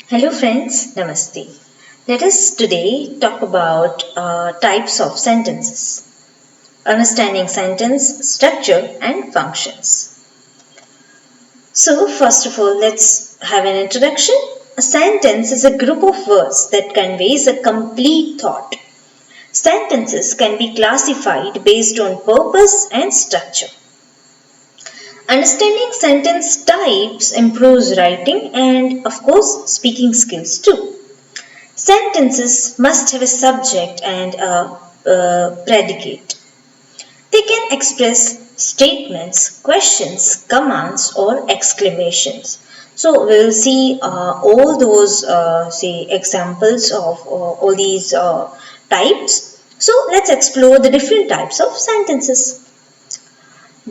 Hello friends, Namaste. Let us today talk about types of sentences, understanding sentence structure and functions. So first of all, let's have an introduction. A sentence is a group of words that conveys a complete thought. Sentences can be classified based on purpose and structure. Understanding sentence types improves writing and, of course, speaking skills too. Sentences must have a subject and a predicate. They can express statements, questions, commands, or exclamations. So we will see all those examples of all these types. So let's explore the different types of sentences.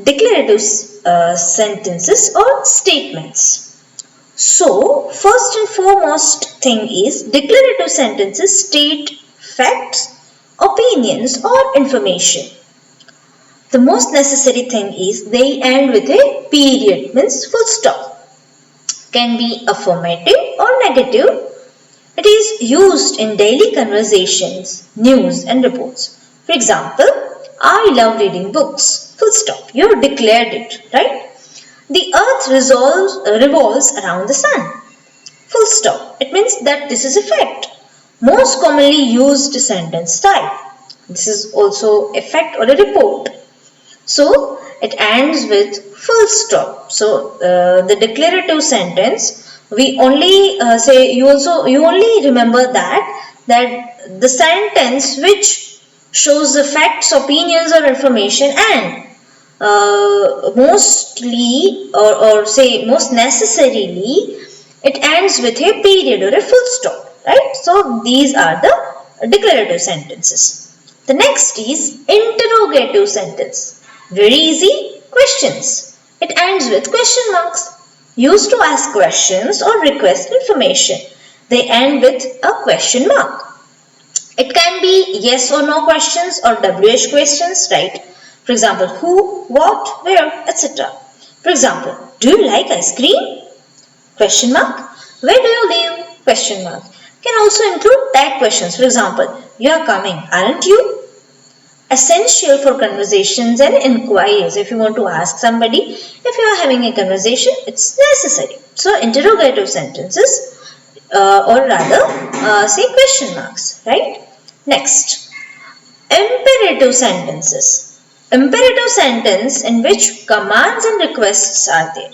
Declarative sentences or statements. So, first and foremost thing is declarative sentences state facts, opinions or information. The most necessary thing is they end with a period, means full stop. Can be affirmative or negative. It is used in daily conversations, news and reports. For example, I love reading books. Full stop. You have declared it, right? The earth revolves around the sun. Full stop. It means that this is a fact. Most commonly used sentence type. This is also a fact or a report. So it ends with full stop. So the declarative sentence, we only you only remember that the sentence which shows the facts, opinions or information and mostly or say most necessarily it ends with a period or a full stop, right? So these are the declarative sentences. The next is interrogative sentence. Very easy, questions. It ends with question marks. Used to ask questions or request information. They end with a question mark. It can be yes or no questions or WH questions, right? For example, who, what, where, etc. For example, do you like ice cream? Question mark. Where do you live? Question mark. Can also include tag questions. For example, you are coming, aren't you? Essential for conversations and inquiries. If you want to ask somebody, if you are having a conversation, it's necessary. So, interrogative sentences or rather say question marks, right? Next, imperative sentences. Imperative sentence in which commands and requests are there.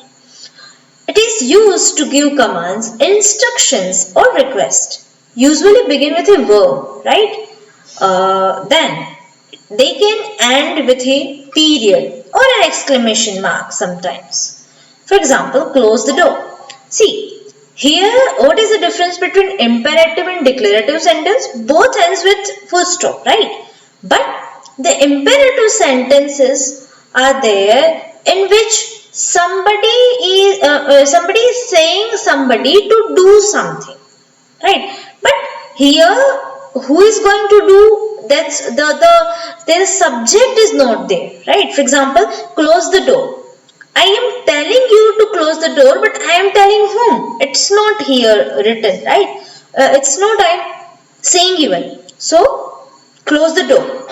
It is used to give commands, instructions or request. Usually begin with a verb, right? Then they can end with a period or an exclamation mark sometimes. For example, close the door. See, here what is the difference between imperative and declarative sentence? Both ends with full stop, right? But the imperative sentences are there in which somebody is saying somebody to do something, right? But here who is going to do, that's their subject is not there, right? For example, close the door. I am telling you to close the door, but I am telling whom? It's not here written, right? It's not I am saying even. So close the door.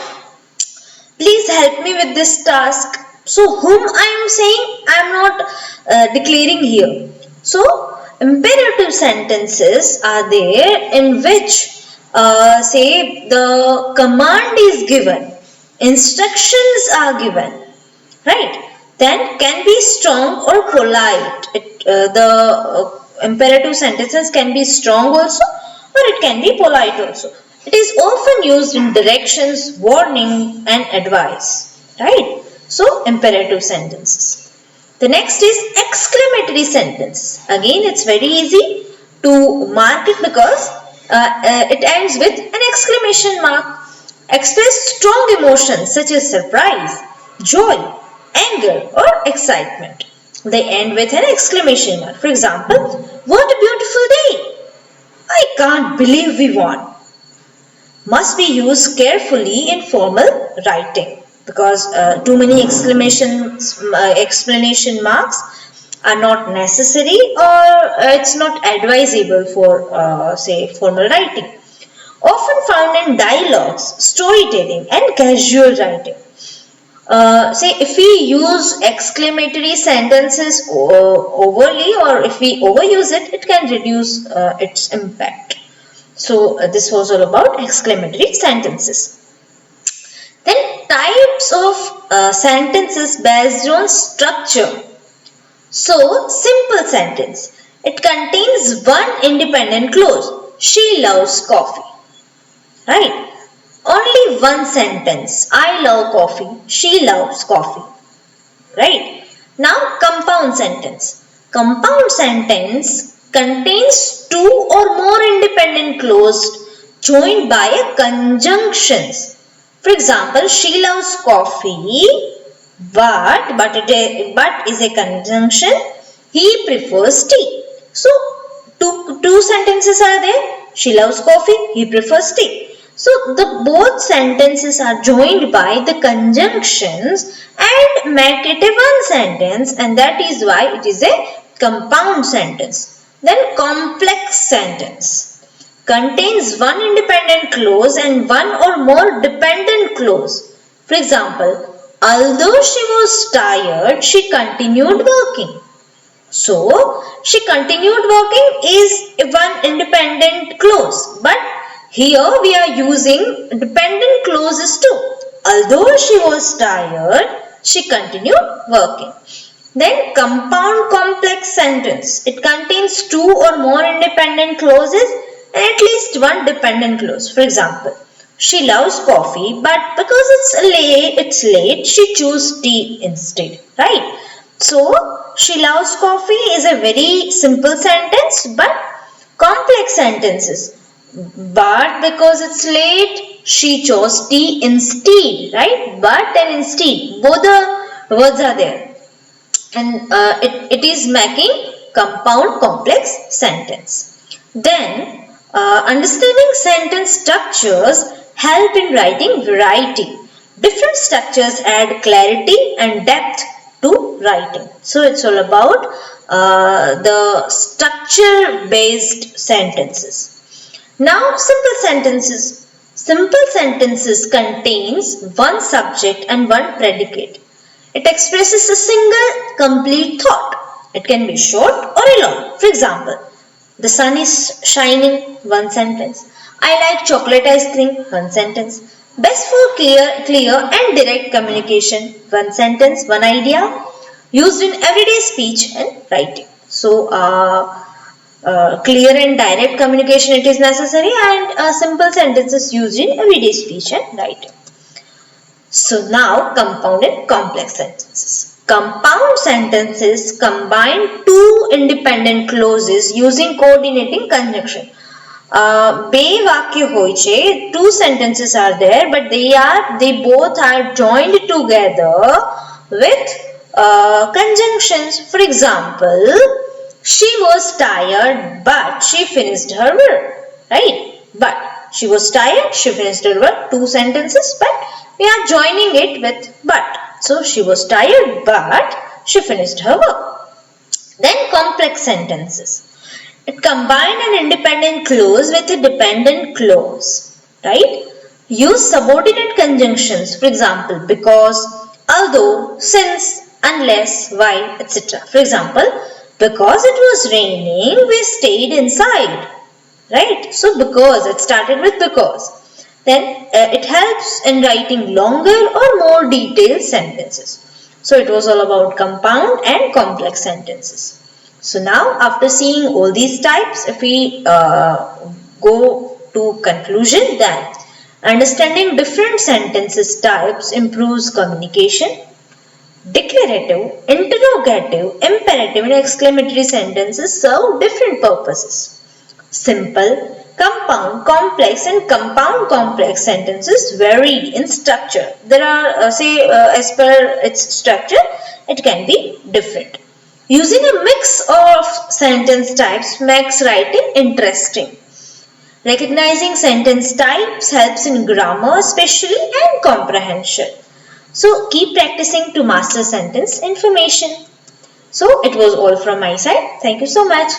Please help me with this task. So whom I am saying, I am not declaring here. So imperative sentences are there in which say the command is given, instructions are given, right? Then can be strong or polite. The imperative sentences can be strong also or it can be polite also. It is often used in directions, warning and advice, right? So imperative sentences. The next is exclamatory sentence. Again, it's very easy to mark it because it ends with an exclamation mark. Express strong emotions such as surprise, joy, anger or excitement. They end with an exclamation mark. For example, what a beautiful day! I can't believe we won. Must be used carefully in formal writing because too many explanation marks are not necessary, or it's not advisable for say formal writing. Often found in dialogues, storytelling and casual writing. Say if we use exclamatory sentences overly, or if we overuse it, it can reduce its impact. So this was all about exclamatory sentences. Then types of sentences based on structure. So simple sentence. It contains one independent clause. She loves coffee. Right? Only one sentence. I love coffee. She loves coffee. Right? Now compound sentence. Compound sentence contains two or more independent clauses joined by a conjunctions. For example, she loves coffee, but is a conjunction. He prefers tea. So two sentences are there. She loves coffee. He prefers tea. So the both sentences are joined by the conjunctions and make it a one sentence, and that is why it is a compound sentence. Then complex sentence contains one independent clause and one or more dependent clause. For example, although she was tired, she continued working. So, she continued working is one independent clause, but here we are using dependent clauses too. Although she was tired, she continued working. Then compound complex sentence. It contains two or more independent clauses and at least one dependent clause. For example, she loves coffee, but because it's late, she chose tea instead. Right? So, she loves coffee is a very simple sentence, but complex sentences. But because it's late, she chose tea instead, right? But and instead, both the words are there. And it is making compound complex sentence. Then, understanding sentence structures help in writing variety. Different structures add clarity and depth to writing. So, it's all about the structure based sentences. Now simple sentences. Simple sentences contains one subject and one predicate. It expresses a single complete thought. It can be short or long. For example, the sun is shining, one sentence. I like chocolate ice cream, one sentence. Best for clear and direct communication, one sentence, one idea. Used in everyday speech and writing. So, clear and direct communication it is necessary, and simple sentences used in everyday speech and writing. So now compound and complex sentences. Compound sentences combine two independent clauses using coordinating conjunction. બે વાક્ય હોય છે, two sentences are there, but they both are joined together with conjunctions. For example, she was tired, but she finished her work. Right? But she was tired, she finished her work. Two sentences, but we are joining it with but. So she was tired, but she finished her work. Then complex sentences. It combines an independent clause with a dependent clause. Right? Use subordinate conjunctions. For example, because, although, since, unless, while, etc. For example, because it was raining, we stayed inside. Right? So because, it started with because. Then it helps in writing longer or more detailed sentences. So it was all about compound and complex sentences. So now after seeing all these types, if we go to conclusion, then understanding different sentences types improves communication. Declarative, interrogative, imperative and exclamatory sentences serve different purposes. Simple, compound, complex and compound complex sentences vary in structure. There are, as per its structure, it can be different. Using a mix of sentence types makes writing interesting. Recognizing sentence types helps in grammar especially and comprehension. So keep practicing to master sentence information. So it was all from my side. Thank you so much.